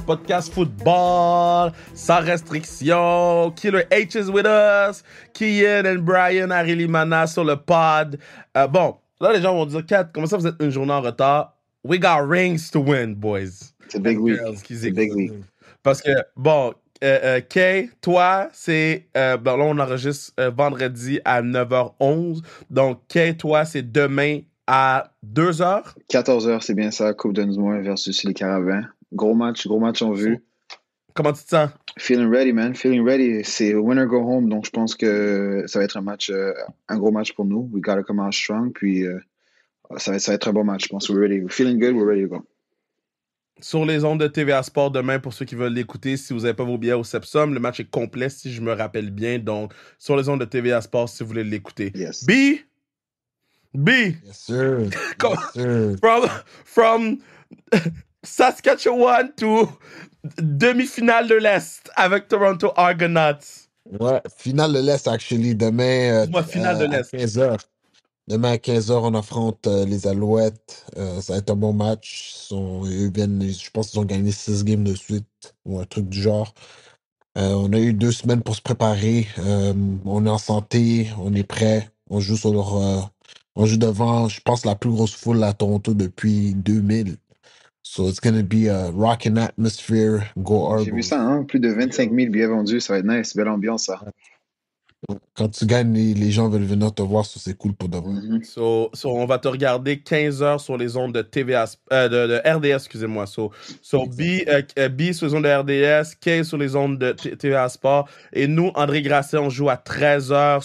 podcast football, sans restriction. Killer H is with us. Kian and Brian Arilimana sur le pod. Bon, là, les gens vont dire, Kat, comment ça vous êtes une journée en retard? We got rings to win, boys. C'est big week. C'est big week. Parce que, bon, Kay, toi, c'est... bon, là, on enregistre vendredi à 9h11. Donc, Kay, toi, c'est demain à 2h? 14h, c'est bien ça. Coupe Dunsmore versus les Caravans. Gros match en vue. Comment tu te sens? Feeling ready, man. Feeling ready. C'est winner go home. Donc, je pense que ça va être un gros match pour nous. We gotta come out strong. Puis, ça va être un bon match. Je pense we're ready. We're feeling good. We're ready to go. Sur les ondes de TVA Sport demain, pour ceux qui veulent l'écouter, si vous n'avez pas vos billets au Sepsum, le match est complet, si je me rappelle bien. Donc, sur les ondes de TVA Sport, si vous voulez l'écouter. Yes. B! Yes, sir. Yes, sir. From Saskatchewan to demi-finale de l'Est avec Toronto Argonauts. Ouais, finale de l'Est, actually. Demain, Finale de l'Est. à 15h. Demain à 15h, on affronte les Alouettes. Ça va être un bon match. Je pense qu'ils ont gagné 6 games de suite ou un truc du genre. On a eu 2 semaines pour se préparer. On est en santé, on est prêt. On joue devant, je pense, la plus grosse foule à Toronto depuis 2000. So it's going to be a rocking atmosphere. Go Argos. J'ai vu ça, hein? Plus de 25 000 billets vendus. Ça va être nice. Belle ambiance, ça. Quand tu gagnes, les gens veulent venir te voir, so c'est cool pour de vrai. So, on va te regarder 15h sur les ondes de TVA, de RDS, excusez-moi. So B sur les ondes de RDS, K sur les ondes de TVA Sport. Et nous, André Grasset, on joue à 13h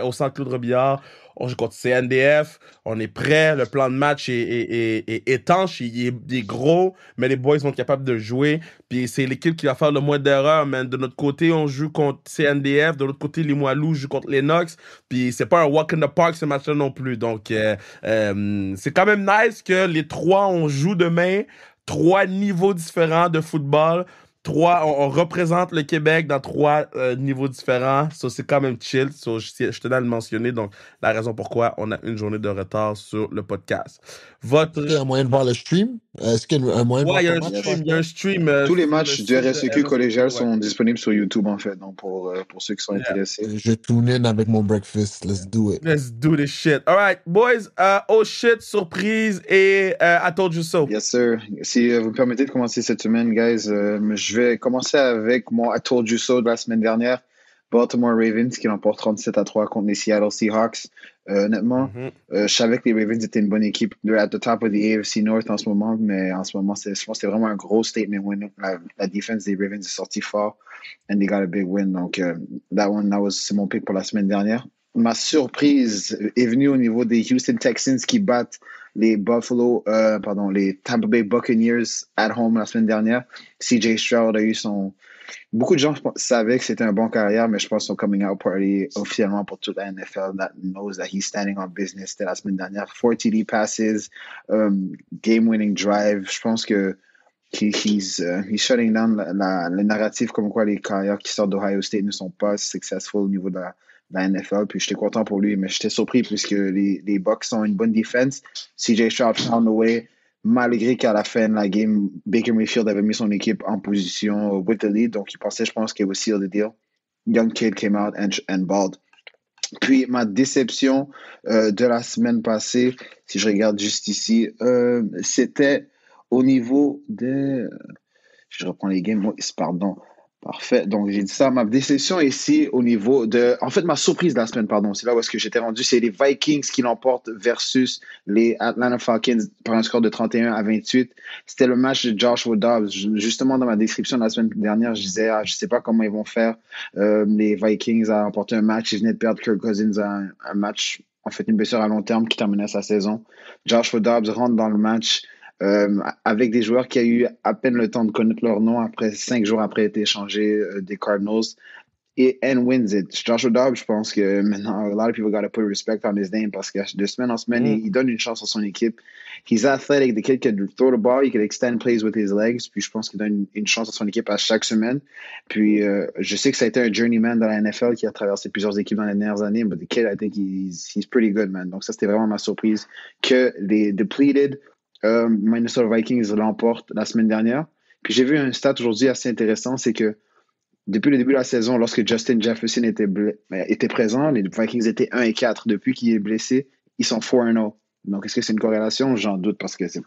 au Centre Claude Robillard. On joue contre CNDF, on est prêt, le plan de match est étanche, il est gros, mais les boys vont être capables de jouer. Puis c'est l'équipe qui va faire le moins d'erreurs, man. De notre côté, on joue contre CNDF, de l'autre côté, les Limoilou jouent contre les Knox. Puis c'est pas un walk in the park ce match-là non plus. Donc c'est quand même nice que les trois, on joue demain, 3 niveaux différents de football. On représente le Québec dans 3 niveaux différents. So, c'est quand même chill. So, je tenais à le mentionner. Donc, la raison pourquoi on a une journée de retard sur le podcast. Est-ce qu'il y a un moyen de voir le stream? Est-ce qu'il y a un moyen de voir le stream? Il y a un stream. Tous les matchs du RSEQ collégial sont disponibles sur YouTube, en fait. Donc, pour ceux qui sont intéressés. Je tune in avec mon breakfast. Let's do it. Let's do this shit. All right, boys. Oh shit, surprise et I told you so. Yes, sir. Si vous me permettez de commencer cette semaine, guys, je vais commencer avec mon I told you so de la semaine dernière. Baltimore Ravens qui l'emportent 37-3 contre les Seattle Seahawks. Honnêtement, je savais que les Ravens étaient une bonne équipe. They're at the top of the AFC North en ce moment, mais en ce moment, je pense que c'est vraiment un gros statement win. La défense des Ravens est sortie fort and they got a big win. Donc, c'est mon pick pour la semaine dernière. Ma surprise est venue au niveau des Houston Texans qui battent les les Tampa Bay Buccaneers at home la semaine dernière. CJ Stroud a eu Beaucoup de gens savaient que c'était un bon carrière, mais je pense son coming out party officiellement pour toute la NFL that knows that he's standing on business. C'était la semaine dernière. 4 TD passes, game-winning drive. Je pense que he's shutting down le narratif comme quoi les carrières qui sortent d'Ohio State ne sont pas successful au niveau de la NFL. Puis j'étais content pour lui, mais j'étais surpris puisque les Bucs ont une bonne défense. CJ Stroud found the way. Malgré qu'à la fin de la game, Baker Mayfield avait mis son équipe en position with the lead, donc il pensait, je pense, qu'il would seal the deal. Young kid came out and balled. Puis ma déception de la semaine passée, si je regarde juste ici, c'était au niveau de... Je reprends les games, pardon. Parfait. Donc, j'ai dit ça. Ma déception ici au niveau de... En fait, ma surprise de la semaine, pardon, c'est là où est-ce que j'étais rendu. C'est les Vikings qui l'emportent versus les Atlanta Falcons par un score de 31-28. C'était le match de Joshua Dobbs. Justement, dans ma description de la semaine dernière, je disais, je sais pas comment ils vont faire. Les Vikings ont remporté un match. Ils venaient de perdre Kirk Cousins à un match, en fait, une blessure à long terme qui terminait sa saison. Joshua Dobbs rentre dans le match avec des joueurs qui ont eu à peine le temps de connaître leur nom 5 jours après être échangés des Cardinals and wins it. Joshua Dobbs, je pense que maintenant, a lot of people got to put respect on his name parce que de semaine en semaine, il donne une chance à son équipe. He's athletic, the kid can throw the ball, he can extend plays with his legs, puis je pense qu'il donne une chance à son équipe à chaque semaine. Puis je sais que ça a été un journeyman dans la NFL qui a traversé plusieurs équipes dans les dernières années, but the kid, I think he's pretty good, man. Donc ça, c'était vraiment ma surprise que les depleted Minnesota Vikings l'emportent la semaine dernière. Puis j'ai vu un stat aujourd'hui assez intéressant, c'est que depuis le début de la saison, lorsque Justin Jefferson était présent, les Vikings étaient 1-4. Depuis qu'il est blessé, ils sont 4-0. Donc, est-ce que c'est une corrélation? J'en doute parce que c'est,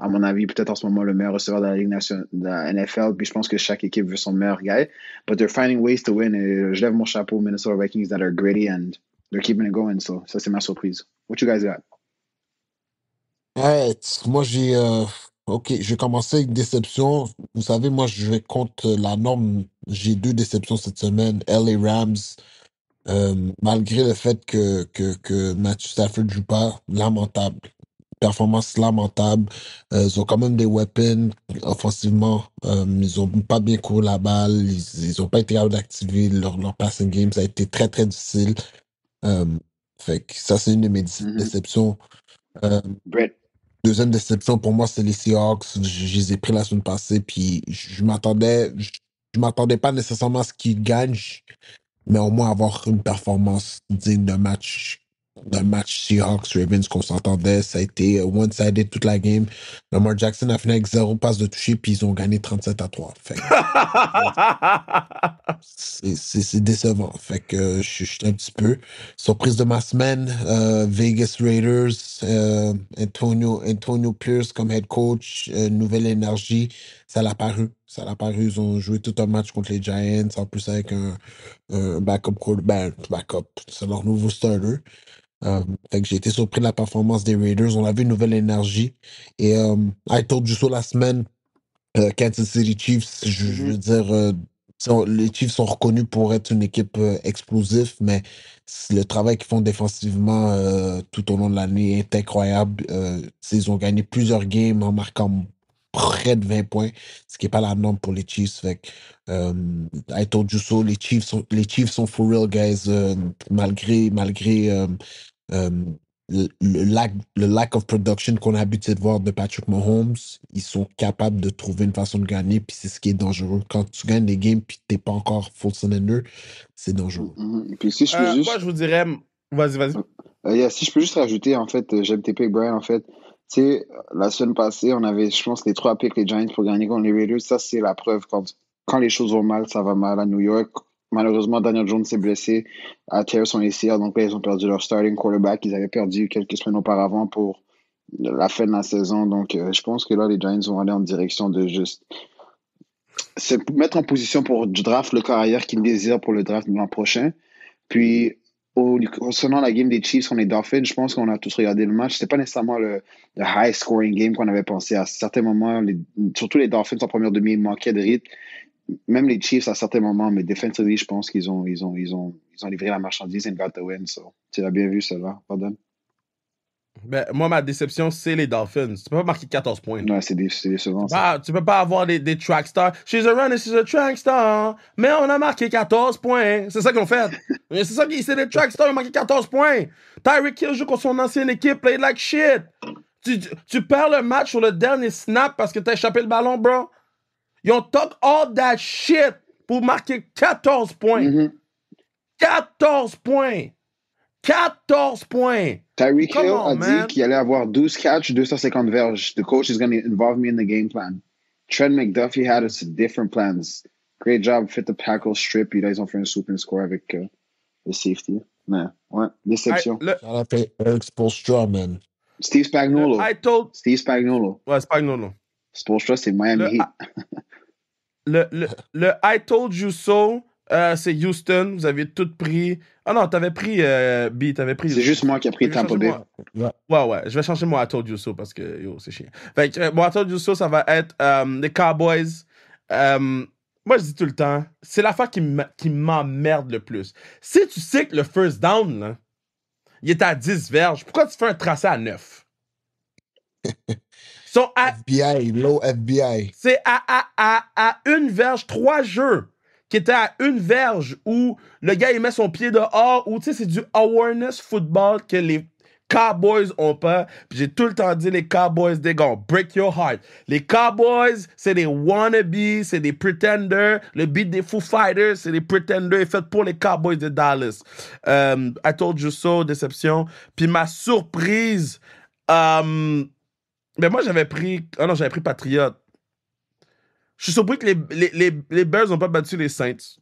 à mon avis, peut-être en ce moment le meilleur receveur de la Ligue nationale, de la NFL. Puis je pense que chaque équipe veut son meilleur guy. But they're finding ways to win. Et je lève mon chapeau aux Minnesota Vikings that are gritty and they're keeping it going. So, ça, c'est ma surprise. What you guys got? Ouais, moi, Ok, je vais commencer avec déception. Vous savez, moi, je vais contre la norme. J'ai 2 déceptions cette semaine. LA Rams, malgré le fait que Matthew Stafford joue pas, lamentable. Performance lamentable. Ils ont quand même des weapons offensivement. Ils ont pas bien couru la balle. Ils ont pas été capables d'activer leur passing game. Ça a été très, très difficile. Euh, Fait que ça, c'est une de mes déceptions. Euh, Brett. Deuxième déception pour moi, c'est les Seahawks. Je les ai pris la semaine passée, puis je m'attendais pas nécessairement à ce qu'ils gagnent, mais au moins avoir une performance digne d'un match Seahawks-Ravens qu'on s'entendait. Ça a été one-sided toute la game. Lamar Jackson a fini avec 0 passe de toucher, puis ils ont gagné 37-3. Fait que c'est décevant. Fait que je suis un petit peu surprise de ma semaine. Vegas Raiders, Antonio Pierce comme head coach, nouvelle énergie. Ça l'a paru. Ça l'a paru. Ils ont joué tout un match contre les Giants, en plus avec un backup quarterback. Backup, c'est leur nouveau starter. Fait que j'ai été surpris de la performance des Raiders. On avait une nouvelle énergie. Et I told you so la semaine, Kansas City Chiefs, je veux dire, les Chiefs sont reconnus pour être une équipe explosive, mais le travail qu'ils font défensivement tout au long de l'année est incroyable. Ils ont gagné plusieurs games en marquant près de 20 points, ce qui n'est pas la norme pour les Chiefs. Fait que, I told you so, les Chiefs sont for real, guys, malgré euh, le lack of production qu'on a habitué de voir de Patrick Mahomes, ils sont capables de trouver une façon de gagner, puis c'est ce qui est dangereux. Quand tu gagnes des games puis t'es pas encore full cylinder, c'est dangereux. Puis si je peux juste... Moi, je vous dirais... Vas-y. Yeah, si je peux juste rajouter, en fait, j'aime tes picks, Brian, en fait. Tu sais, la semaine passée, on avait, je pense, les 3 picks, les Giants pour gagner contre les Raiders. Ça, c'est la preuve. Quand les choses vont mal, ça va mal à New York. Malheureusement, Daniel Jones s'est blessé à terre son ACL. Donc là, ils ont perdu leur starting quarterback. Ils avaient perdu quelques semaines auparavant pour la fin de la saison. Donc, je pense que là, les Giants vont aller en direction de juste se mettre en position pour du draft le carrière qu'ils désirent pour le draft de l'an prochain. Puis, concernant la game des Chiefs contre les Dolphins, je pense qu'on a tous regardé le match. C'était pas nécessairement le high scoring game qu'on avait pensé. À certains moments, surtout les Dolphins en première demi, ils manquaient de rythme. Même les Chiefs à certains moments, mais defensively, je pense qu'ils ont livré la marchandise and got the win. So, tu l'as bien vu, celle-là. Pardon. Ben, moi, ma déception, c'est les Dolphins. Tu peux pas marquer 14 points. Ouais, c'est décevant, ça. Tu peux pas avoir des track stars. She's a runner, she's a track star. Mais on a marqué 14 points. C'est ça qu'ils ont fait. C'est des track stars, ils ont marqué 14 points. Tyreek Hill joue contre son ancienne équipe, played like shit. Tu perds le match sur le dernier snap parce que t'as échappé le ballon, bro. Ils ont talk all that shit pour marquer 14 points. 14 points. 14 points. Tyreek Hill a dit qu'il allait avoir 12 catches, 250 verges. The coach is going to involve me in the game plan. Trent McDuffie had us different plans. Great job, fit the tackle strip. Puis là, ils ont fait un super score avec le safety. Mais, ouais, déception. Ça a fait Eric Spoelstra, man. Steve Spagnuolo. Steve Spagnuolo. Ouais, Spagnuolo. Spoelstra, c'est Miami Heat. Le I told you so, c'est Houston. Vous avez tout pris. Ah non, t'avais pris B, t'avais pris. C'est juste moi qui ai pris Tampa Bay. Ouais. Je vais changer mon I told you so parce que yo, c'est chiant. Fait que mon I told you so, ça va être les Cowboys. Moi, je dis tout le temps, c'est l'affaire qui m'emmerde le plus. Si tu sais que le first down, là, il est à 10 verges, pourquoi tu fais un tracé à 9? FBI, low FBI. C'est à une verge, 3 jeux qui étaient à une verge où le gars il met son pied dehors, où tu sais, c'est du awareness football que les Cowboys ont pas. Puis j'ai tout le temps dit, les Cowboys, they gonna break your heart. Les Cowboys, c'est des wannabes, c'est des pretenders. Le beat des Foo Fighters, c'est des pretenders fait pour les Cowboys de Dallas. I told you so, déception. Puis ma surprise, mais moi j'avais pris Patriot. Je suis surpris que les Bears n'ont pas battu les Saints.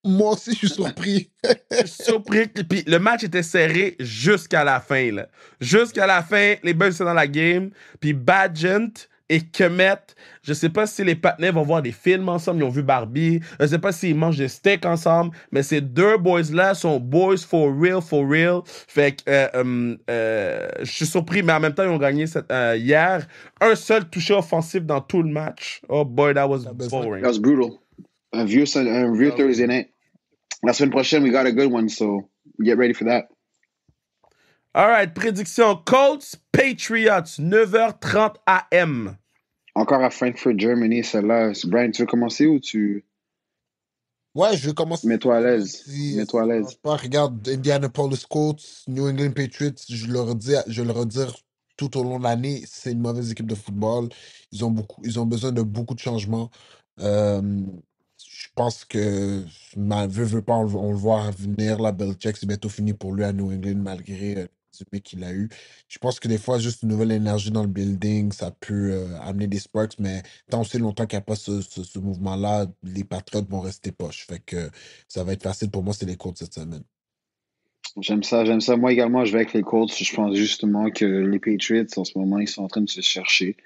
Moi aussi, je suis surpris. Je suis surpris. Puis le match était serré jusqu'à la fin. Là. Jusqu'à la fin, les Bears étaient dans la game. Puis Badgent et Kemet, je sais pas si les partenaires vont voir des films ensemble. Ils ont vu Barbie. Je sais pas s'ils mangent des steaks ensemble. Mais ces deux boys-là sont boys for real, for real. Fait que je suis surpris. Mais en même temps, ils ont gagné hier. Un seul touché offensif dans tout le match. Oh boy, that was boring. That was brutal. Un vieux Thursday night. La semaine prochaine, we got a good one, so get ready for that. All right, prédiction Colts, Patriots, 9h30 AM. Encore à Frankfurt, Germany, celle-là. Brian, tu veux commencer ou tu... Ouais, je vais commencer. Mets-toi à l'aise. Si Mets-toi à l'aise. regarde Indianapolis Colts, New England Patriots, je le redire tout au long de l'année, c'est une mauvaise équipe de football. Ils ont besoin de beaucoup de changements. Je pense que, veut pas, on le voit venir, là, Belichick, c'est bientôt fini pour lui à New England, malgré le résumé qu'il a eu. Je pense que des fois, juste une nouvelle énergie dans le building, ça peut amener des sparks, mais tant aussi longtemps qu'il n'y a pas ce mouvement-là, les Patriots vont rester poches. Fait que ça va être facile pour moi, c'est les Colts cette semaine. J'aime ça. Moi également, je vais avec les Colts. Je pense justement que les Patriots, en ce moment, ils sont en train de se chercher.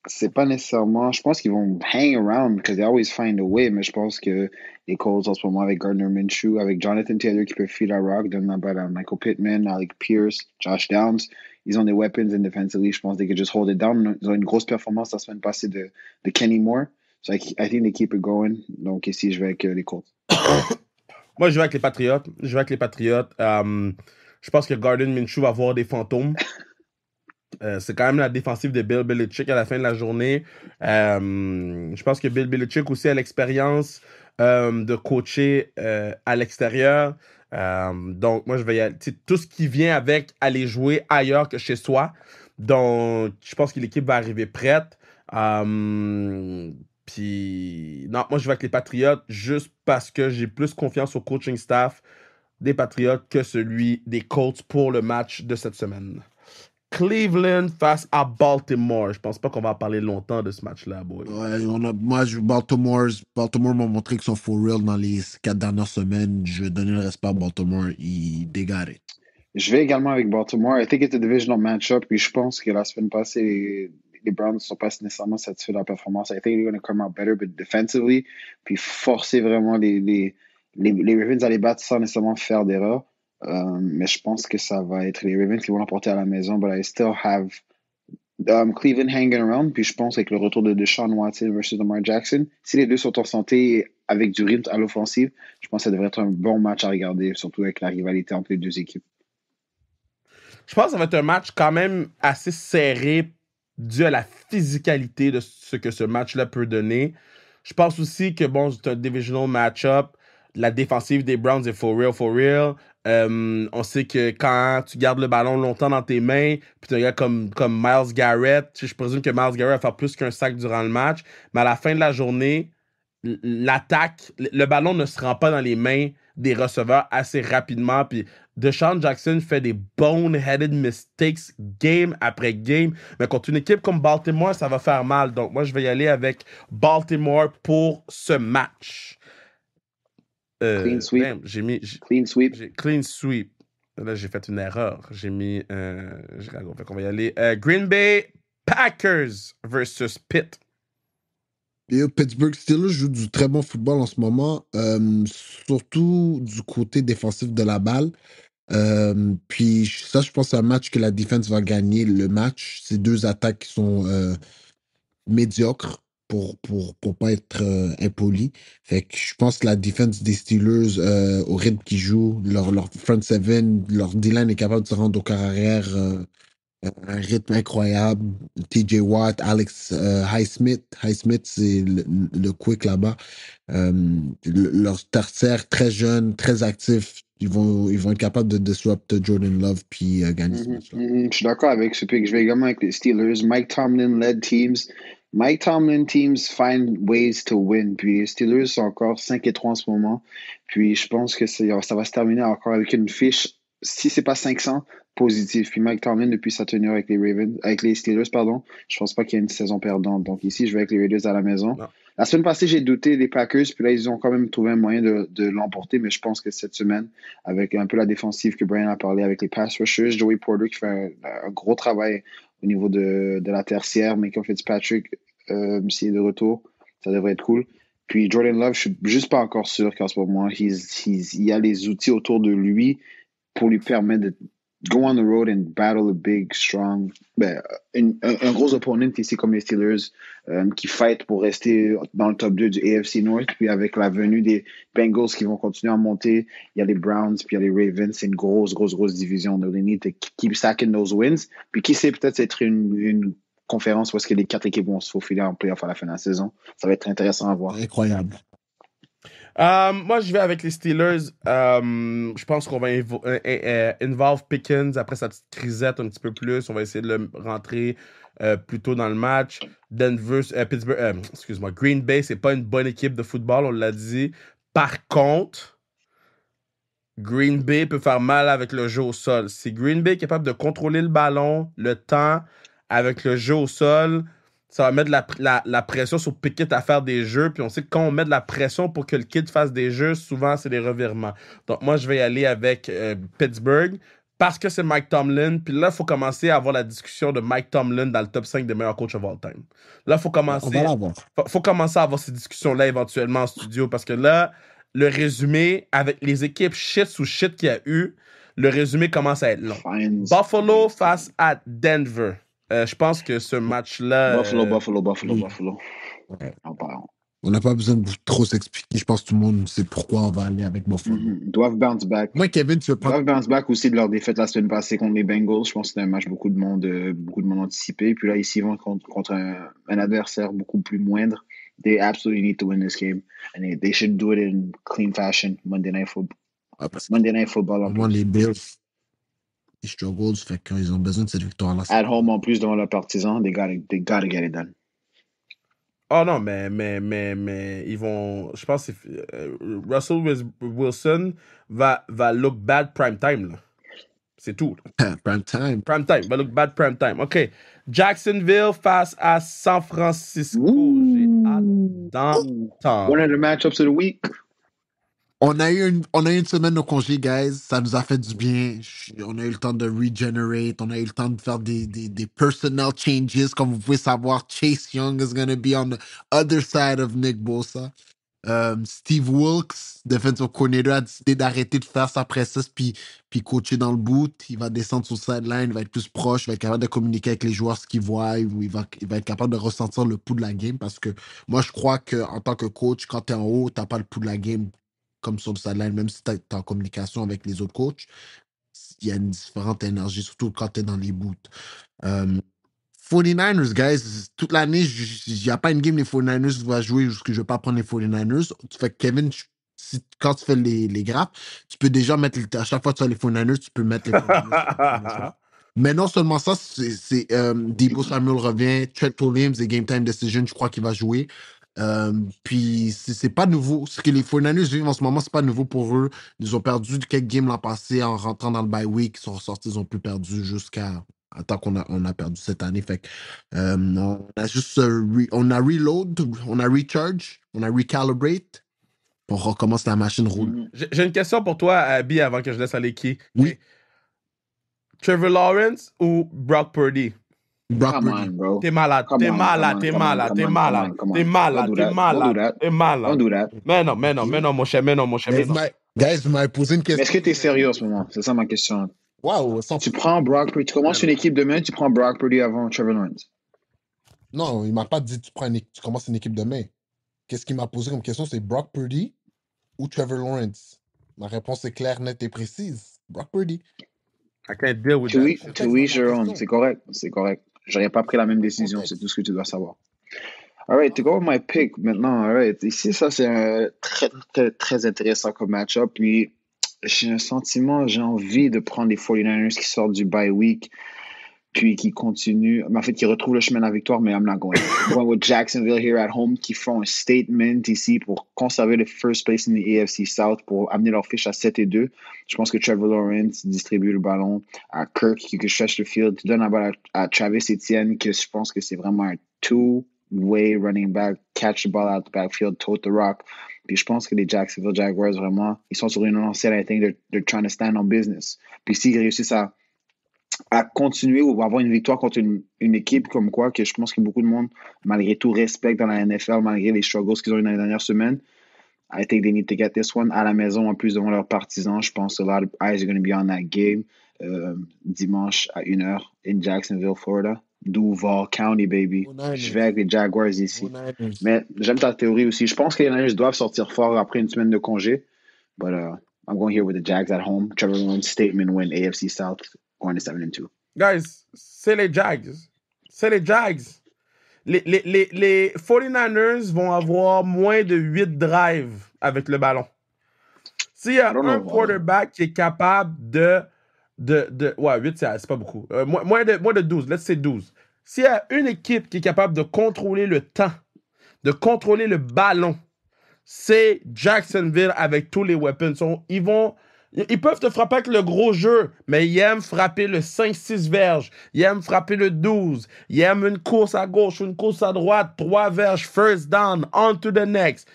C'est pas nécessairement... Je pense qu'ils vont hang around because they always find a way, mais je pense que les Colts, en ce moment, avec Gardner Minshew, avec Jonathan Taylor qui peut feed à Rock, donne la balle à Michael Pittman, Alec Pierce, Josh Downs, ils ont des weapons in defensively. Je pense qu'ils can just hold it down. Ils ont une grosse performance la semaine passée de Kenny Moore. So I think they keep it going. Donc ici, je vais avec les Colts. Moi, je vais avec les Patriots. Je pense que Gardner Minshew va avoir des fantômes. C'est quand même la défensive de Bill Belichick à la fin de la journée. Je pense que Bill Belichick aussi a l'expérience de coacher à l'extérieur. Donc, moi, je vais y aller. Tout ce qui vient avec aller jouer ailleurs que chez soi. Donc, je pense que l'équipe va arriver prête. Puis, non, moi, je vais avec les Patriots juste parce que j'ai plus confiance au coaching staff des Patriots que celui des Colts pour le match de cette semaine. Cleveland face à Baltimore. Je pense pas qu'on va parler longtemps de ce match-là, boy. Ouais, Baltimore m'a montré qu'ils sont for real dans les 4 dernières semaines. Je vais donner le respect à Baltimore. Ils dégarent. Je vais également avec Baltimore. I think it's a divisional matchup. Puis je pense que la semaine passée, les Browns ne sont pas nécessairement satisfaits de leur performance. I think they're going to come out better, but defensively. Puis forcer vraiment les Ravens à les battre sans nécessairement faire d'erreur. Mais je pense que ça va être les Ravens qui vont l'emporter à la maison. But I still have Cleveland hanging around. Puis je pense avec le retour de Deshaun Watson versus Lamar Jackson, si les deux sont en santé avec du rythme à l'offensive, je pense que ça devrait être un bon match à regarder, surtout avec la rivalité entre les deux équipes. Je pense que ça va être un match quand même assez serré dû à la physicalité de ce que ce match-là peut donner. Je pense aussi que, bon, c'est un divisional match-up. La défensive des Browns est for real, for real. On sait que quand tu gardes le ballon longtemps dans tes mains, puis tu regardes comme Myles Garrett, je présume que Myles Garrett va faire plus qu'un sac durant le match, mais à la fin de la journée, l'attaque, le ballon ne se rend pas dans les mains des receveurs assez rapidement, puis Deshaun Jackson fait des boneheaded mistakes game après game, mais contre une équipe comme Baltimore, ça va faire mal. Donc moi, je vais y aller avec Baltimore pour ce match. Clean sweep. Damn, Clean sweep. Clean sweep. Là, j'ai fait une erreur. J'ai mis... fait qu'on va y aller. Green Bay Packers versus Pitt. Et Pittsburgh Steelers joue du très bon football en ce moment, surtout du côté défensif de la balle. Puis ça, je pense, c'est un match que la défense va gagner le match. C'est deux attaques qui sont médiocres pour pas être impoli. Fait que je pense que la défense des Steelers, au rythme qu'ils jouent, leur front seven, leur D-line est capable de se rendre au quart arrière un rythme incroyable. TJ Watt, Alex Highsmith. Highsmith, c'est le quick là-bas. Leur tertiaire, très jeune, très actif. Ils vont être capables de disrupt Jordan Love puis gagner ce match-là. Je suis d'accord avec ce pick. Je vais également avec les Steelers. Mike Tomlin-led teams. Mike Tomlin teams find ways to win. Puis les Steelers sont encore 5-3 en ce moment. Puis je pense que ça va se terminer encore avec une fiche si c'est pas 500, positif. Puis Mike Tomlin, depuis sa tenue avec les Steelers, pardon, je pense pas qu'il y ait une saison perdante. Donc ici, je vais avec les Raiders à la maison. Non. La semaine passée, j'ai douté des Packers, puis là, ils ont quand même trouvé un moyen de l'emporter, mais je pense que cette semaine, avec un peu la défensive que Brian a parlé avec les pass rushers, Joey Porter qui fait un gros travail au niveau de la tertiaire, Minkah Fitzpatrick, s'il est de retour, ça devrait être cool. Puis Jordan Love, je suis juste pas encore sûr qu'en ce moment, il y a les outils autour de lui pour lui permettre de go on the road and battle a big, strong, un gros opponent ici comme les Steelers qui fight pour rester dans le top 2 du AFC North. Puis avec la venue des Bengals qui vont continuer à monter, il y a les Browns, puis il y a les Ravens. C'est une grosse division. They need to keep stacking those wins. Puis qui sait, peut-être être une conférence où est-ce que les 4 équipes vont se faufiler en playoff à la fin de la saison. Ça va être intéressant à voir. Incroyable. Moi, je vais avec les Steelers. Je pense qu'on va involve Pickens après sa petite crisette un petit peu plus. On va essayer de le rentrer plus tôt dans le match. Pittsburgh, excuse-moi, Green Bay, c'est pas une bonne équipe de football, on l'a dit. Par contre, Green Bay peut faire mal avec le jeu au sol. Si Green Bay est capable de contrôler le ballon, le temps, avec le jeu au sol, ça va mettre la pression sur Pickett à faire des jeux. Puis on sait que quand on met de la pression pour que le kid fasse des jeux, souvent, c'est des revirements. Donc moi, je vais y aller avec Pittsburgh parce que c'est Mike Tomlin. Puis là, il faut commencer à avoir la discussion de Mike Tomlin dans le top 5 des meilleurs coachs of all time. Là, il faut On va commencer, l'avoir. faut commencer à avoir ces discussions-là éventuellement en studio parce que là, le résumé, avec les équipes shit sous shit qu'il y a eu, le résumé commence à être long. Fines. Buffalo face à Denver. Je pense que ce match-là... Buffalo. Ouais. En parlant. On n'a pas besoin de trop s'expliquer. Je pense que tout le monde sait pourquoi on va aller avec Buffalo. Ils doivent bounce back. Moi, Kevin, tu veux Ils prendre. doivent bounce back aussi de leur défaite la semaine passée contre les Bengals. Je pense que c'était un match beaucoup de monde anticipé. Puis là, ici, ils vont contre un adversaire beaucoup plus moindre. They absolutely need to win this game. And they should do it in clean fashion. Monday Night Football. Ah, parce que Monday Night Football en vraiment, plus. les Bills, ils strugglent. Fait qu'ils ont besoin de cette victoire-là. At home en plus devant leurs partisans. They gotta get it done. Oh non, mais ils vont... Je pense que Russell Wilson va look bad prime time, là. C'est tout. Là. Prime time. Prime time, va look bad prime time. OK. Jacksonville face à San Francisco. J'ai hâte d'entendre. One of the matchups of the week. On a eu une semaine de congé, guys. Ça nous a fait du bien. On a eu le temps de regenerate. On a eu le temps de faire des personnel changes. Comme vous pouvez savoir, Chase Young is going to be on the other side of Nick Bosa. Steve Wilkes, defensive coordinator, a décidé d'arrêter de faire sa presse puis coacher dans le boot. Il va descendre sur le sideline, il va être plus proche, il va être capable de communiquer avec les joueurs ce qu'ils voient, il va être capable de ressentir le pouls de la game parce que moi, je crois qu'en tant que coach, quand tu es en haut, tu n'as pas le pouls de la game comme sur le sideline, même si tu es en communication avec les autres coachs. Il y a une différente énergie, surtout quand tu es dans les boots. 49ers, guys, toute l'année, il n'y a pas une game les 49ers qui va jouer parce que je ne vais pas prendre les 49ers. Tu fais Kevin, quand tu fais les grappes, tu peux déjà mettre, à chaque fois que tu as les 49ers, tu peux mettre les 49ers. Mais non seulement ça, c'est Deebo Samuel revient, Trent Williams et Game Time Decision, je crois qu'il va jouer. Puis c'est pas nouveau. Ce que les 49ers vivent en ce moment, c'est pas nouveau pour eux. Ils ont perdu quelques games l'an passé en rentrant dans le bye week. Ils sont ressortis, ils ont plus perdu jusqu'à tant qu'on a perdu cette année. Fait que, on a juste on a reload, on a recharge, on a recalibrate. On recommence la machine roule. J'ai une question pour toi, Abby, avant que je laisse aller qui. Oui. Trevor Lawrence ou Brock Purdy? Brock Come Purdy. on, bro. T'es malade. Come on. Don't do that. Mais non, mon cher. Guys, vous m'avez posé une Mais question. est-ce que tu es sérieux en ce moment? C'est ça ma question. Wow, Tu prends Brock Purdy, tu commences une équipe demain, tu prends Brock Purdy avant Trevor Lawrence. Non, il m'a pas dit tu commences une équipe demain. Qu'est-ce qu'il m'a posé comme question? C'est Brock Purdy ou Trevor Lawrence? Ma réponse est claire, nette et précise. Brock Purdy. I can't deal with that. To each your own. C'est correct. J'aurais pas pris la même décision, Okay. c'est tout ce que tu dois savoir. Alright, to go with my pick maintenant. Alright, ici, ça, c'est un très intéressant comme match-up. Puis, j'ai un sentiment, j'ai envie de prendre les 49ers qui sortent du bye week. puis qui continue, en fait, qui retrouve le chemin de la victoire, mais I'm not going. I'm going with Jacksonville here at home, qui font un statement ici pour conserver le first place in the AFC South, pour amener leur fiche à 7-2. Je pense que Trevor Lawrence distribue le ballon à Kirk, qui cherche le field, donne la balle à Travis Etienne, que je pense que c'est vraiment un two-way running back, catch the ball out the backfield, tote the rock. Puis je pense que les Jacksonville Jaguars, vraiment, ils sont sur une lancée, I think they're trying to stand on business. Puis s'ils réussissent à continuer ou avoir une victoire contre une équipe comme quoi que je pense que beaucoup de monde, malgré tout, respecte dans la NFL, malgré les struggles qu'ils ont eu dans les dernières semaines. I think they need to get this one à la maison, en plus devant leurs partisans. Je pense que a lot of eyes are going to be on that game dimanche à 1h in Jacksonville, Florida. Duval County, baby. Je vais avec les Jaguars ici. Mais j'aime ta théorie aussi. Je pense que les Niners doivent sortir fort après une semaine de congé. But I'm going here with the Jags at home. Trevor Lawrence statement win AFC South. Going to 7-2. Guys, c'est les Jags. C'est les Jags. Les 49ers vont avoir moins de 8 drives avec le ballon. S'il y a un quarterback qui est capable ouais, 8, c'est pas beaucoup. Moins de 12, let's say 12. S'il y a une équipe qui est capable de contrôler le temps, de contrôler le ballon, c'est Jacksonville avec tous les weapons. Ils peuvent te frapper avec le gros jeu, mais ils aiment frapper le 5-6 verges. Ils aiment frapper le 12. Ils aiment une course à gauche, une course à droite, 3 verges, first down, on to the next.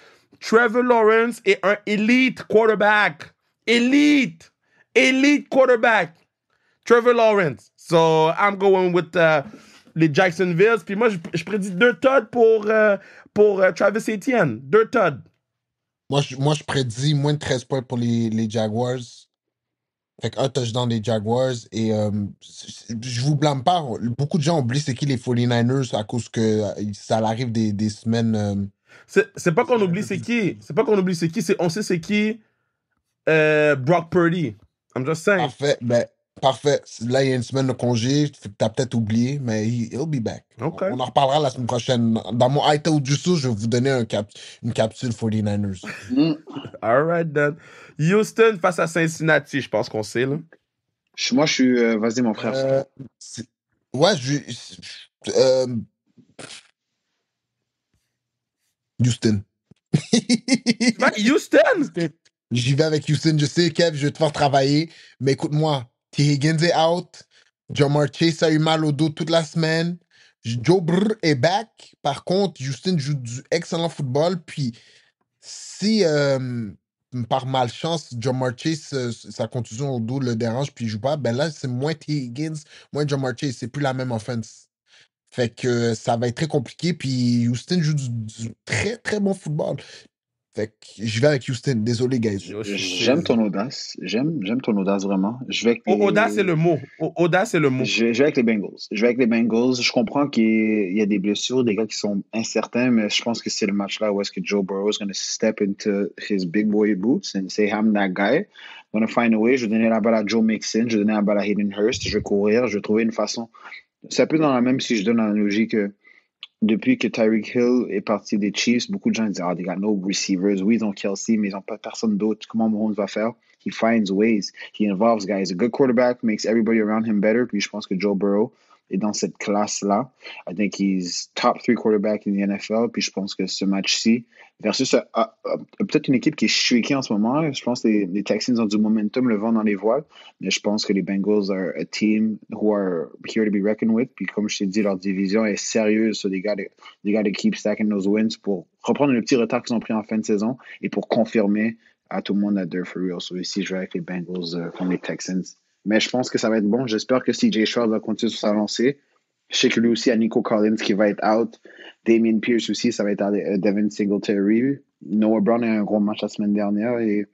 Trevor Lawrence est un elite quarterback. Elite quarterback. Trevor Lawrence. So, I'm going with les Jacksonville. Puis moi, je prédis 2 TOD pour Travis Etienne. 2 TOD. Moi, je prédis moins de 13 points pour les Jaguars. Fait qu'un touchdown des Jaguars. Et je vous blâme pas. Beaucoup de gens oublient c'est qui les 49ers à cause que ça arrive des semaines. C'est pas qu'on oublie c'est qui. C'est pas qu'on oublie c'est qui. On sait c'est qui Brock Purdy. I'm just saying. Parfait. Là, il y a une semaine de congé. T'as peut-être oublié, mais he'll be back. Okay. On en reparlera la semaine prochaine. Dans mon I Told You So, je vais vous donner une capsule 49ers. All right, then. Houston face à Cincinnati, je pense qu'on sait, là. Moi, je suis... vas-y, mon frère. Ouais, Houston. Houston? J'y vais avec Houston. Je sais, Kev, je vais te faire travailler. Mais écoute-moi, T. Higgins est out. Jamar Chase a eu mal au dos toute la semaine. Joe Burr est back. Par contre, Houston joue du excellent football. Puis, si par malchance, Jamar Chase, sa contusion au dos le dérange, puis il joue pas, ben là, c'est moins T. Higgins, moins Jamar Chase. C'est plus la même offense. Fait que ça va être très compliqué. Puis, Houston joue du très, très bon football. Fait que je vais avec Houston. Désolé, guys. J'aime ton audace. J'aime ton audace, vraiment. Audace, c'est le mot. Audace, c'est le mot. Je vais avec les Bengals. Je comprends qu'il y a des blessures, des gars qui sont incertains, mais je pense que c'est le match-là où est-ce que Joe Burrow is going to step into his big boy boots and say, I'm that guy. I'm going to find a way. Je vais donner la balle à Joe Mixon. Je vais donner la balle à Hayden Hurst. Je vais courir. Je vais trouver une façon. C'est un peu dans la même si je donne l'analogie que depuis que Tyreek Hill est parti des Chiefs, beaucoup de gens disent they got no receivers. Oui, ils ont Kelsey, mais ils n'ont pas personne d'autre. Comment Mahomes va faire? He finds ways. He involves guys. A good quarterback makes everybody around him better. Puis je pense que Joe Burrow est dans cette classe-là. I think he's top 3 quarterback in the NFL. Puis je pense que ce match-ci, versus peut-être une équipe qui est streaky en ce moment. Je pense que les Texans ont du momentum, le vent dans les voiles. Mais je pense que les Bengals are a team who are here to be reckoned with. Puis comme je t'ai dit, leur division est sérieuse. So they gotta keep stacking those wins pour reprendre le petit retard qu'ils ont pris en fin de saison et pour confirmer à tout le monde that they're for real. So ici, je vais avec les Bengals contre les Texans. Mais je pense que ça va être bon. J'espère que CJ Stroud va continuer sur sa lancée. Je sais que lui aussi, il y a Nico Collins qui va être out. Damien Pierce aussi, ça va être Devin Singletary. Noah Brown a eu un gros match la semaine dernière et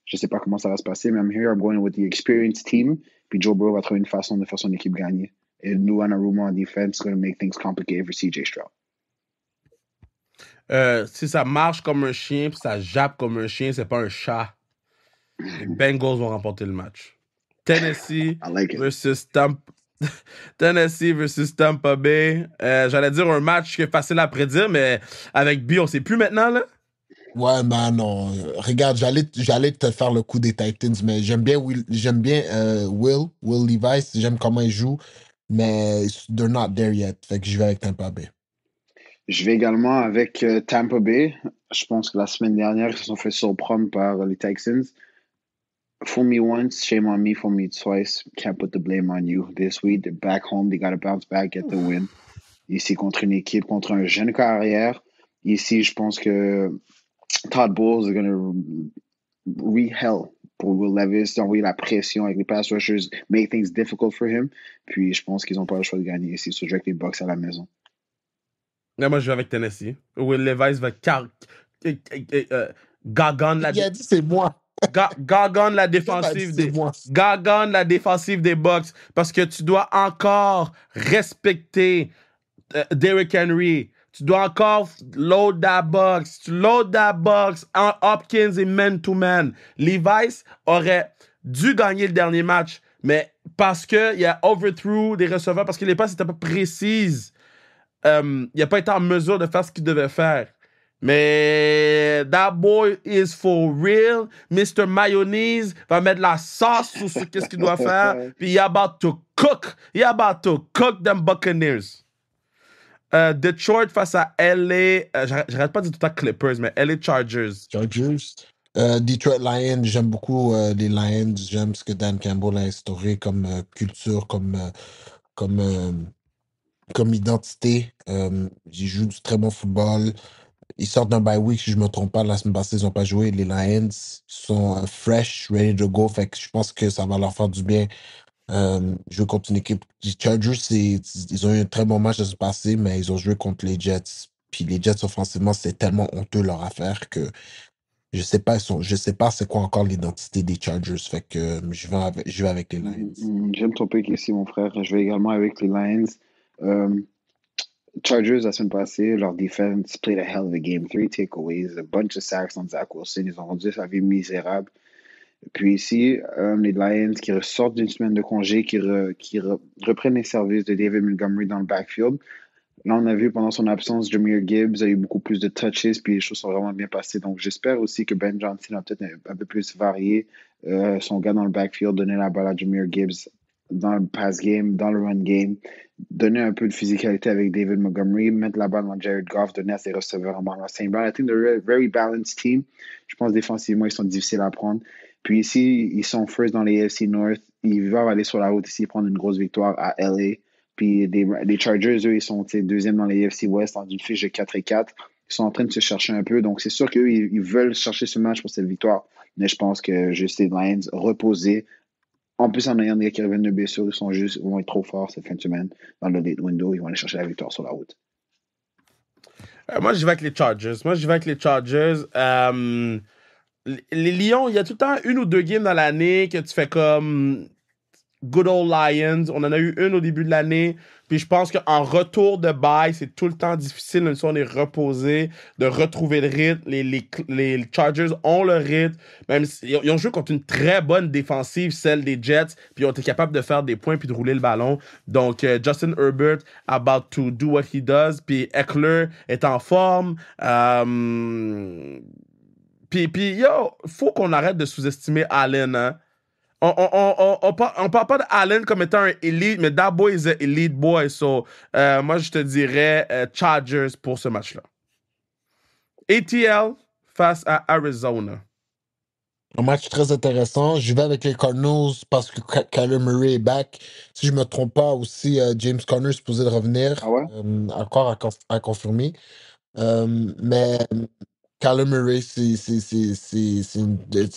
je ne sais pas comment ça va se passer, mais I'm going with the experienced team. Puis Joe Burrow va trouver une façon de faire son équipe gagner. Et nous, Anarumo en defense, going to make things complicated for CJ Stroud. Si ça marche comme un chien puis ça jappe comme un chien, c'est pas un chat. Les Bengals vont remporter le match. Tennessee versus Tampa Bay. J'allais dire un match qui est facile à prédire, mais avec B, on sait plus maintenant, là. Ouais, ben non. Regarde, j'allais te faire le coup des Titans, mais j'aime bien Will Levis. J'aime comment il joue. mais they're not there yet. Fait que je vais avec Tampa Bay. Je vais également avec Tampa Bay. Je pense que la semaine dernière, ils se sont fait surprendre par les Texans. Fool me once, shame on me. Fool me twice, can't put the blame on you. This week, they're back home. They got to bounce back, get the win. Ici, contre une équipe, contre un jeune carrière. Ici, je pense que Todd Bowles is going to re-hell pour Will Levis, envoyer la pression avec les pass rushers, make things difficult for him. Puis, je pense qu'ils n'ont pas le choix de gagner ici. So, je vais avec les Bucks à la maison. Là, moi, je vais avec Tennessee. Will Levis va gagan la Il a dit c'est moi. gagan la défensive C'est moi. gagan la défensive des Bucks parce que tu dois encore respecter Derrick Henry. Tu dois encore load that box. Tu load that box en Hopkins et man-to-man. Levis aurait dû gagner le dernier match, mais parce qu'il a overthrew des receveurs, parce que les passes n'étaient pas précises, il n'a pas été en mesure de faire ce qu'il devait faire. Mais that boy is for real. Mr. Mayonnaise va mettre la sauce sur ce qu'il doit faire. Puis he about to cook. He about to cook them Buccaneers. Detroit face à LA. J'arrête pas de dire tout le temps Clippers, mais LA Chargers. Detroit Lions, j'aime beaucoup les Lions. J'aime ce que Dan Campbell a instauré comme culture, comme identité. Ils jouent du très bon football. Ils sortent d'un bye week, si je ne me trompe pas. La semaine passée, ils n'ont pas joué. Les Lions sont fresh, ready to go. Fait que je pense que ça va leur faire du bien. Jouer contre une équipe. Les Chargers, ils ont eu un très bon match de se passer, mais ils ont joué contre les Jets. Puis les Jets, offensivement, c'est tellement honteux leur affaire que je sais pas c'est quoi encore l'identité des Chargers. Fait que je vais avec les Lions. J'aime ton pick ici, mon frère. Je vais également avec les Lions. Chargers, la semaine passée, leur defense played a hell of a game. 3 takeaways, a bunch of sacks on Zach Wilson. Ils ont rendu sa vie misérable. Puis ici, les Lions qui ressortent d'une semaine de congé, qui reprennent les services de David Montgomery dans le backfield. Là, on a vu pendant son absence, Jahmyr Gibbs a eu beaucoup plus de touches, puis les choses sont vraiment bien passées. Donc, j'espère aussi que Ben Johnson a peut-être un peu plus varié son gars dans le backfield, donner la balle à Jahmyr Gibbs dans le pass game, dans le run game, donner un peu de physicalité avec David Montgomery, mettre la balle dans Jared Goff, donner à ses receveurs en Amon-Ra St. Brown. I think they're a very balanced team. Je pense défensivement, ils sont difficiles à prendre. Puis ici, ils sont first dans les AFC North. Ils vont aller sur la route ici, prendre une grosse victoire à LA. Puis les Chargers, eux, ils sont deuxième dans les AFC West en une fiche de 4-4. Ils sont en train de se chercher un peu. Donc, c'est sûr qu'eux, ils veulent chercher ce match pour cette victoire. Mais je pense que juste les Lions reposés, en plus en ayant des gars qui reviennent de blessure, ils vont être trop forts cette fin de semaine dans le late window. Ils vont aller chercher la victoire sur la route. Moi, je vais avec les Chargers. Les Lions, il y a tout le temps une ou deux games dans l'année que tu fais comme Good Old Lions. On en a eu une au début de l'année. Puis je pense qu'en retour de bye, c'est tout le temps difficile, même si on est reposé, de retrouver le rythme. Les Chargers ont le rythme. Même ils ont joué contre une très bonne défensive, celle des Jets. Puis ils ont été capables de faire des points puis de rouler le ballon. Donc, Justin Herbert, about to do what he does. Puis Eckler est en forme. Puis, yo, faut qu'on arrête de sous-estimer Allen, hein. On parle pas d'Allen comme étant un elite, mais that boy is an elite boy. So, moi, je te dirais Chargers pour ce match-là. ATL face à Arizona. Un match très intéressant. Je vais avec les Cardinals parce que Kyler Murray est back. Si je ne me trompe pas, aussi, James Conner est supposé de revenir. Ah ouais? Encore à confirmer. Mais Kyler Murray, c'est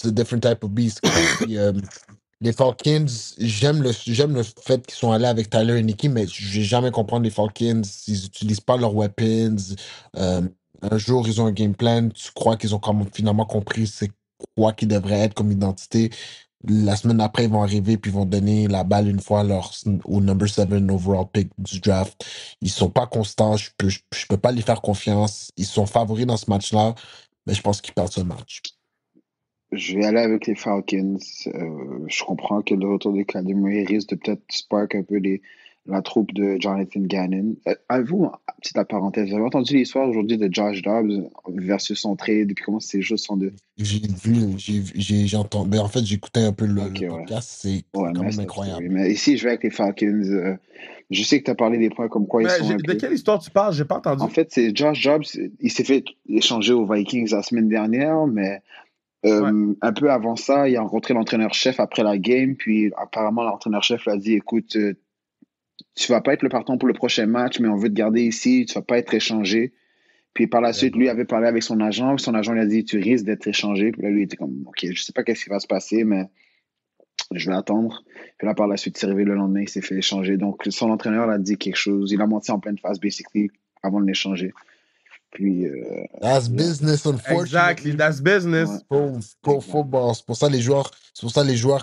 a different type of beast. Puis, les Falcons, j'aime le fait qu'ils sont allés avec Tyler et Nicky, mais je n'ai jamais compris les Falcons. Ils n'utilisent pas leurs weapons. Un jour, ils ont un game plan. Tu crois qu'ils ont finalement compris c'est quoi qui devrait être comme identité. La semaine après, ils vont arriver puis ils vont donner la balle une fois au number 7 overall pick du draft. Ils sont pas constants. Je peux pas les faire confiance. Ils sont favoris dans ce match-là, mais je pense qu'ils perdent ce match. Je vais aller avec les Falcons. Je comprends que le retour de Kyler Murray risque de peut-être spark un peu la troupe de Jonathan Gannon. Avez-vous, petite parenthèse, vous avez entendu l'histoire aujourd'hui de Josh Dobbs versus son trade, puis comment ces choses sont de... J'ai vu, j'ai entendu. Mais en fait, j'écoutais un peu Ok, le ouais. podcast. C'est Ouais, quand même messed up incroyable. story. Mais ici, je vais avec les Falcons. Je sais que tu as parlé des points comme quoi ils Mais sont un de peu... quelle histoire tu parles? J'ai pas entendu. En fait, c'est Josh Dobbs, il s'est fait échanger aux Vikings la semaine dernière, mais Ouais. un peu avant ça, il a rencontré l'entraîneur-chef après la game, puis apparemment, l'entraîneur-chef lui a dit, écoute, tu vas pas être le partant pour le prochain match, mais on veut te garder ici, tu vas pas être échangé. Puis par la suite, lui avait parlé avec son agent lui a dit, tu risques d'être échangé. Puis là, lui il était comme, OK, je sais pas qu'est-ce qui va se passer, mais je vais attendre. Puis là, par la suite, c'est arrivé le lendemain, il s'est fait échanger. Donc, son entraîneur a dit quelque chose. Il a menti en pleine face, basically, avant de l'échanger. Puis, That's yeah. business, unfortunately. Exactly, that's business. Ouais. Pro football. C'est pour ça les joueurs,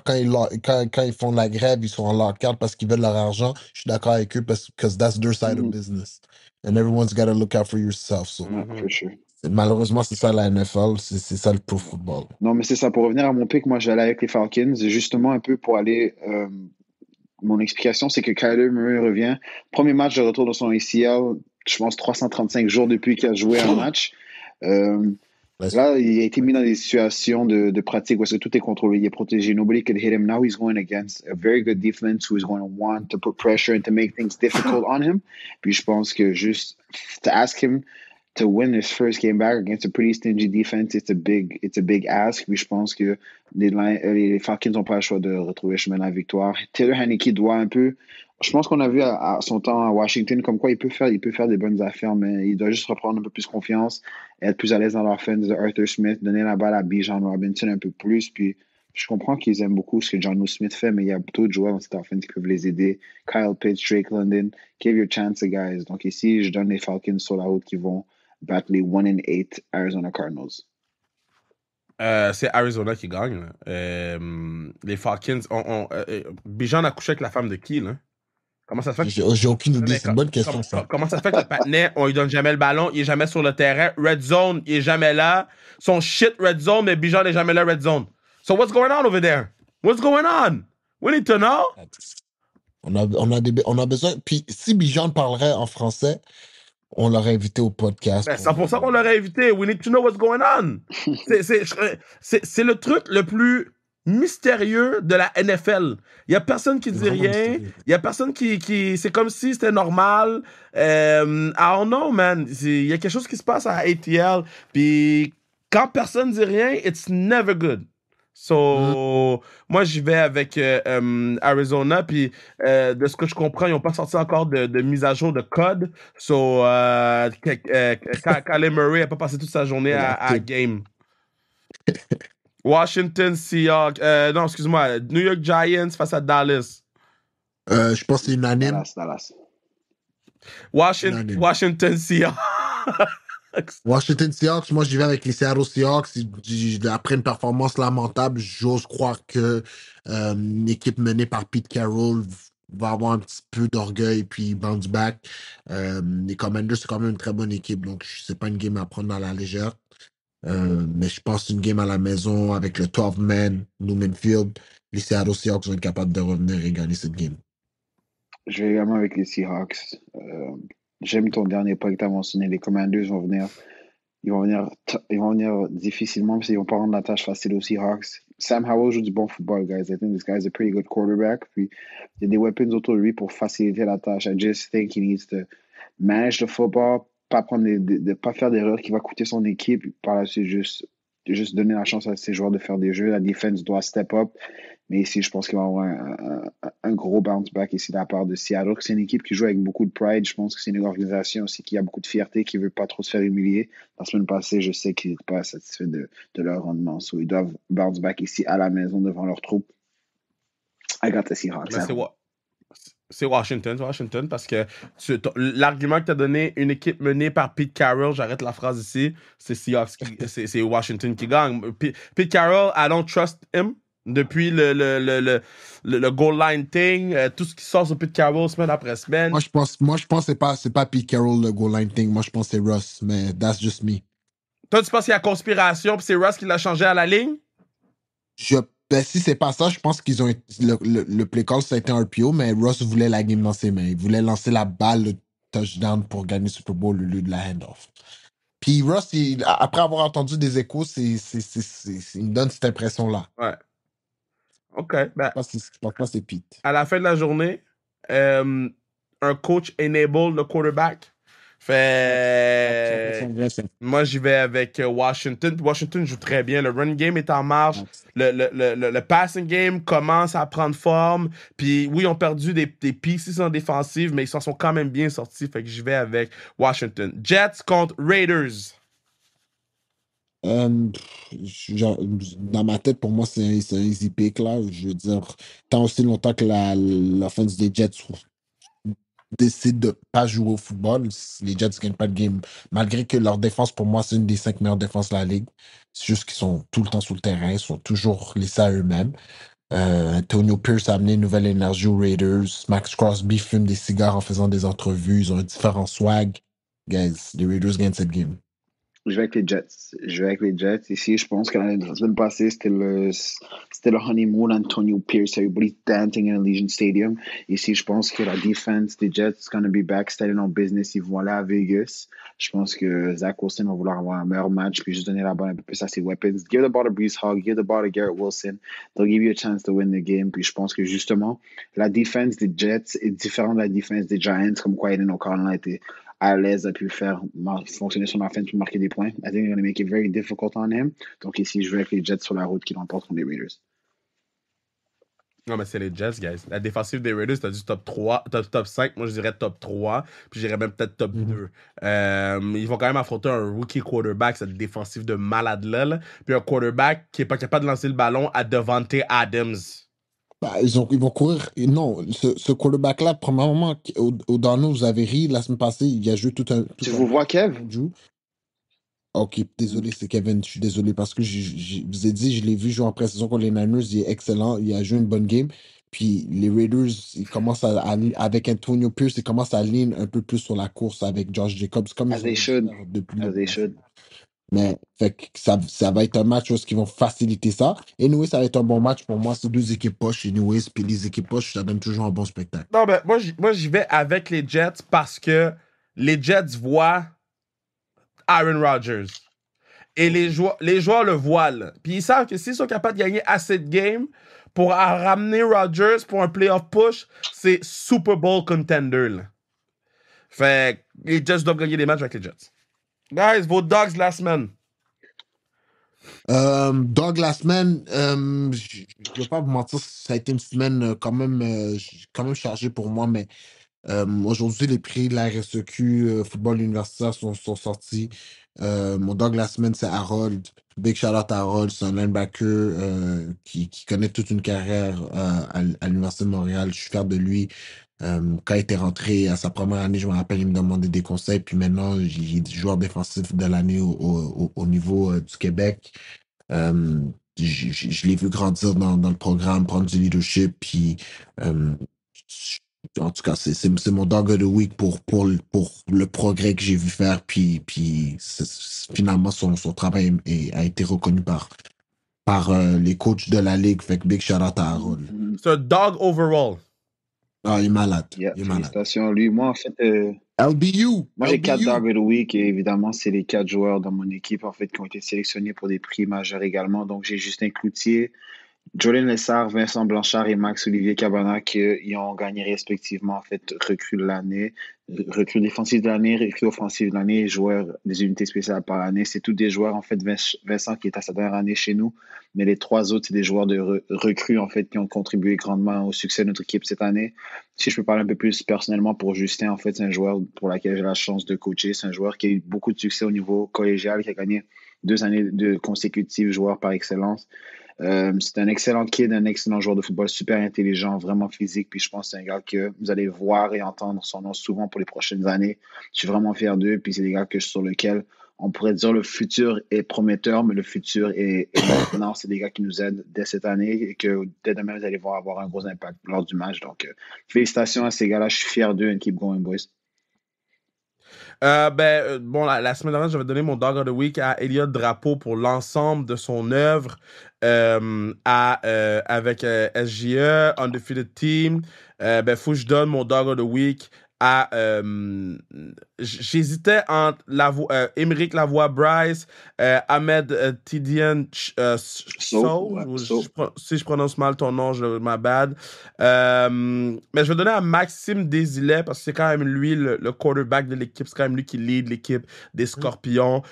quand ils font de la grève, ils sont en lockout parce qu'ils veulent leur argent. Je suis d'accord avec eux parce que that's their side of business. And everyone's got to look out for yourself. So, Ouais, for sure. malheureusement, c'est ça la NFL, c'est ça le pro football. Non, mais c'est ça. Pour revenir à mon pick, moi, j'allais avec les Falcons, justement un peu pour aller. Mon explication, c'est que Kyler Murray revient. Premier match de retour de son ACL, je pense 335 jours depuis qu'il a joué un match. Là, il a été mis dans des situations de pratique où tout est contrôlé, il est protégé. Nobody could hit him. Now he's going against a very good defense who is going to want to put pressure and to make things difficult on him. Puis je pense que juste to ask him to win his first game back against a pretty stingy defense, it's a big ask. Puis je pense que les Falcons n'ont pas le choix de retrouver le chemin de la victoire. Taylor Heinicke doit un peu. Je pense qu'on a vu à son temps à Washington comme quoi il peut faire des bonnes affaires, mais il doit juste reprendre un peu plus confiance, être plus à l'aise dans l'offense de Arthur Smith, donner la balle à Bijan Robinson un peu plus. Puis je comprends qu'ils aiment beaucoup ce que Jonnu Smith fait, mais il y a d'autres joueurs dans cette offense qui peuvent les aider. Kyle Pitts, Drake London, give your chance, guys. Donc ici, je donne les Falcons sur la route qui vont battre les 1-8 Arizona Cardinals. C'est Arizona qui gagne. Les Falcons, Bijan a couché avec la femme de qui, là? Comment ça se fait que... J'ai aucune idée, c'est une bonne question, ça. Comment ça se fait que le patinet, on lui donne jamais le ballon, il est jamais sur le terrain, red zone, il est jamais là, son shit red zone, mais Bijan n'est jamais là red zone. So what's going on over there? What's going on? We need to know. On a besoin, puis si Bijan parlerait en français, on l'aurait invité au podcast. Ben, c'est pour ça qu'on l'aurait invité. We need to know what's going on. C'est le truc le plus mystérieux de la NFL. Il n'y a personne qui dit rien. Il n'y a personne qui... C'est comme si c'était normal. I don't know, man. Il y a quelque chose qui se passe à ATL. Puis quand personne dit rien, it's never good. So, moi, j'y vais avec Arizona. Puis, de ce que je comprends, ils n'ont pas sorti encore de mise à jour de code. So, Kyler Murray n'a pas passé toute sa journée à game. Washington Seahawks. Non, excuse-moi. New York Giants face à Dallas. Je pense que c'est unanime. Dallas. Washington Seahawks. Washington Seahawks, moi j'y vais avec les Seattle Seahawks. Après une performance lamentable, j'ose croire que une équipe menée par Pete Carroll va avoir un petit peu d'orgueil puis bounce back. Les Commanders, c'est quand même une très bonne équipe, donc c'est pas une game à prendre à la légère. Mais je pense que c'est une game à la maison avec le 12-man, Newman Field. Les Seattle Seahawks vont être capables de revenir et gagner cette game. Je vais également avec les Seahawks. J'aime ton dernier point que tu as mentionné. Les Commanders vont venir. Ils vont venir difficilement parce qu'ils vont pas rendre la tâche facile aux Seahawks. Sam Howell joue du bon football, guys. I think this guy is a pretty good quarterback. Puis il y a des weapons autour de lui pour faciliter la tâche. I just think he needs to manage the football, pas faire d'erreurs qui va coûter son équipe. Par la suite, juste donner la chance à ses joueurs de faire des jeux. La defense doit step up. Mais ici, je pense qu'il va y avoir un gros bounce back ici de la part de Seattle. C'est une équipe qui joue avec beaucoup de pride. Je pense que c'est une organisation aussi qui a beaucoup de fierté, qui ne veut pas trop se faire humilier. La semaine passée, je sais qu'ils n'étaient pas satisfaits de leur rendement. So, ils doivent bounce back ici à la maison devant leur troupe. I got the Seahawks. C'est Washington, parce que l'argument que tu as donné, une équipe menée par Pete Carroll, j'arrête la phrase ici, c'est Seahawks, c'est Washington qui gagne. Pete Carroll, I don't trust him. Depuis le goal line thing, tout ce qui sort sur Pete Carroll semaine après semaine. Moi, je pense que c'est pas Pete Carroll le goal line thing. Moi, je pense que c'est Russ, mais that's just me. Toi, tu penses qu'il y a conspiration puis c'est Russ qui l'a changé à la ligne? Ben, si c'est pas ça, je pense qu'ils ont le play call, ça a été un RPO, mais Russ voulait la game dans ses mains. Il voulait lancer la balle, le touchdown pour gagner le Super Bowl au lieu de la hand-off. Puis Russ, après avoir entendu des échos, il me donne cette impression-là. Ouais. OK. Ben, Je pense pas que c'est Pete. à la fin de la journée, un coach enable le quarterback. Fait. Moi, j'y vais avec Washington. Washington joue très bien. Le run game est en marche. Le passing game commence à prendre forme. Puis oui, ils ont perdu des pieces en défensive, mais ils s'en sont quand même bien sortis. Fait que j'y vais avec Washington. Jets contre Raiders. Dans ma tête, pour moi, c'est un easy pick, là. Je veux dire, tant aussi longtemps que l'offense des Jets décide de pas jouer au football, les Jets ne gagnent pas de game. Malgré que leur défense, pour moi, c'est une des 5 meilleures défenses de la ligue. C'est juste qu'ils sont tout le temps sur le terrain, ils sont toujours laissés à eux-mêmes. Antonio Pierce a amené une nouvelle énergie aux Raiders. Max Crosby fume des cigares en faisant des entrevues. Ils ont un différent swag. Guys, les Raiders gagnent cette game. Je vais avec les Jets. Je vais avec les Jets. Ici, je pense que la semaine passée, c'était le honeymoon Antonio Pierce. Everybody dancing in Allegiant Stadium. Ici, je pense que la defense des Jets is going to be back, standing on business. Ils vont aller à Vegas. Je pense que Zach Wilson va vouloir avoir un meilleur match puis juste donner la balle un peu plus à ses weapons. Give the ball to Breece Hall. Give the ball to Garrett Wilson. They'll give you a chance to win the game. Puis je pense que justement, la defense des Jets est différente de la defense des Giants, comme quoi Aiden O'Connell a été à l'aise, a pu faire fonctionner son offense pour marquer des points. I think they're going to make it very difficult on him. Donc ici, je vais avec les Jets sur la route qui l'emportent contre les Raiders. Non, mais c'est les Jets, guys. La défensive des Raiders, t'as dit top 3, top 5. Moi, je dirais top 3. Puis j'irais même peut-être top 2. Ils vont quand même affronter un rookie quarterback, cette défensive de malade-là. Puis un quarterback qui est pas capable de lancer le ballon à Devante Adams. Bah, ils vont courir. Non, ce quarterback-là, premièrement, O'Donnell, vous avez ri la semaine passée, il a joué tout un. Tu vous vois, Kev? Ok, désolé, c'est Kevin, je suis désolé parce que je vous ai dit, je l'ai vu jouer en pré-saison contre les Niners, il est excellent, il a joué une bonne game. Puis les Raiders, ils commencent avec Antonio Pierce, ils commencent à lean un peu plus sur la course avec Josh Jacobs, comme ils ont fait depuis le début. Mais fait que ça va être un match où ils vont faciliter ça. Et anyway, ça va être un bon match pour moi. C'est deux équipes poches. Anyways, puis les équipes poches, ça donne toujours un bon spectacle. Non, ben, moi j'y vais avec les Jets parce que les Jets voient Aaron Rodgers. Et les joueurs le voient, là. Puis ils savent que s'ils sont capables de gagner assez de games pour ramener Rodgers pour un playoff push, c'est Super Bowl contender, là. Fait que les Jets doivent gagner des matchs avec les Jets. Guys, vos dogs la semaine. Dog la semaine, je ne vais pas vous mentir, ça a été une semaine quand même chargée pour moi, mais aujourd'hui, les prix de la RSEQ football universitaire sont sortis. Mon dog la semaine, c'est Harold. Big shout out à Harold, c'est un linebacker qui connaît toute une carrière à l'Université de Montréal. Je suis fier de lui. Quand il était rentré à sa première année, je me rappelle, il me demandait des conseils. Puis maintenant, il est joueur défensif de l'année au niveau du Québec. Je l'ai vu grandir dans le programme, prendre du leadership. Puis en tout cas, c'est mon dog of the week pour le progrès que j'ai vu faire. Puis finalement, son travail a été reconnu par les coachs de la ligue. Fait que big shout out à Harold. C'est un dog overall. Ah, il est malade. Yeah, il est malade. Félicitations à lui. Moi, en fait, LBU. Moi, j'ai 4 Dog of the Week et évidemment, c'est les 4 joueurs dans mon équipe en fait qui ont été sélectionnés pour des prix majeurs également. Donc, j'ai Justin Cloutier, Jordan Lessard, Vincent Blanchard et Max-Olivier Cabana qui ont gagné respectivement en fait recrue de l'année, recrue défensive de l'année, recrue offensive de l'année, joueurs des unités spéciales par l'année. C'est tous des joueurs en fait. Vincent qui est à sa dernière année chez nous, mais les 3 autres c'est des joueurs de recrues en fait qui ont contribué grandement au succès de notre équipe cette année. Si je peux parler un peu plus personnellement pour Justin, en fait c'est un joueur pour lequel j'ai la chance de coacher. C'est un joueur qui a eu beaucoup de succès au niveau collégial, qui a gagné 2 années de consécutives joueur par excellence. C'est un excellent kid, un excellent joueur de football, super intelligent, vraiment physique. Puis je pense que c'est un gars que vous allez voir et entendre son nom souvent pour les prochaines années. Je suis vraiment fier d'eux. Puis c'est des gars sur lesquels on pourrait dire le futur est prometteur, mais le futur est maintenant. C'est des gars qui nous aident dès cette année et que dès demain, vous allez voir avoir un gros impact lors du match. Donc, félicitations à ces gars-là. Je suis fier d'eux and keep going, boys. Bon, la semaine dernière, j'avais donné mon Dog of the Week à Elliott Drapeau pour l'ensemble de son œuvre avec SGE, Undefeated Team. Faut que je donne mon Dog of the Week à... J'hésitais entre Émeric Lavoie-Bryce, Ahmed Tidiane Sow, si je prononce mal ton nom, ma bad. Mais je vais donner à Maxime Desilets parce que c'est quand même lui le quarterback de l'équipe, c'est quand même lui qui lead l'équipe des Scorpions.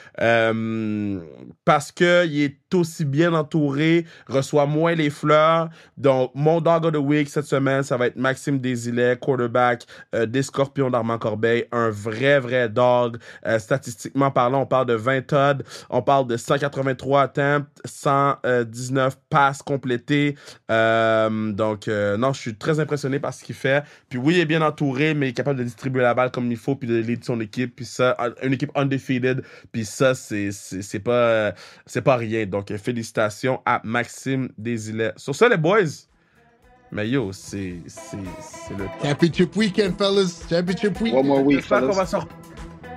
Parce qu'il est aussi bien entouré, reçoit moins les fleurs. Donc, mon Dog of the Week cette semaine, ça va être Maxime Desilets, quarterback des Scorpions d'Armand Corbeil. Un vrai dog. Statistiquement parlant, on parle de 20 TOD, on parle de 183 attempts, 119 passes complétées. Non, je suis très impressionné par ce qu'il fait. Puis oui, il est bien entouré, mais il est capable de distribuer la balle comme il faut, puis de lead son équipe. Puis ça, une équipe undefeated. Puis ça, c'est pas rien. Donc, félicitations à Maxime Desilets. Sur ça, les boys, mais yo, c'est le temps. Championship weekend, fellas. Championship weekend. One more week,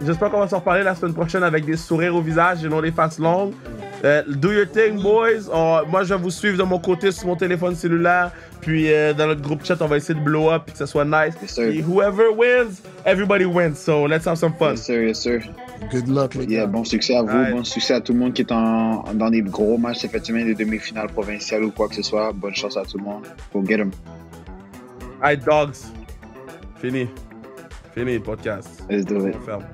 J'espère qu'on va se reparler la semaine prochaine avec des sourires au visage et non des faces longues. Do your thing, boys. Moi, je vais vous suivre de mon côté sur mon téléphone cellulaire. Puis dans notre groupe chat, on va essayer de blow up et que ça soit nice. Yes, sir. Et whoever wins, everybody wins. So let's have some fun. Yes, sir. Good luck, les gars. Bon succès à vous. Right. Bon succès à tout le monde qui est dans des gros matchs cette semaine, des demi-finales provinciales ou quoi que ce soit. Bonne chance à tout le monde. Go get them. Alright, dogs. Fini le podcast. Let's do it. On ferme.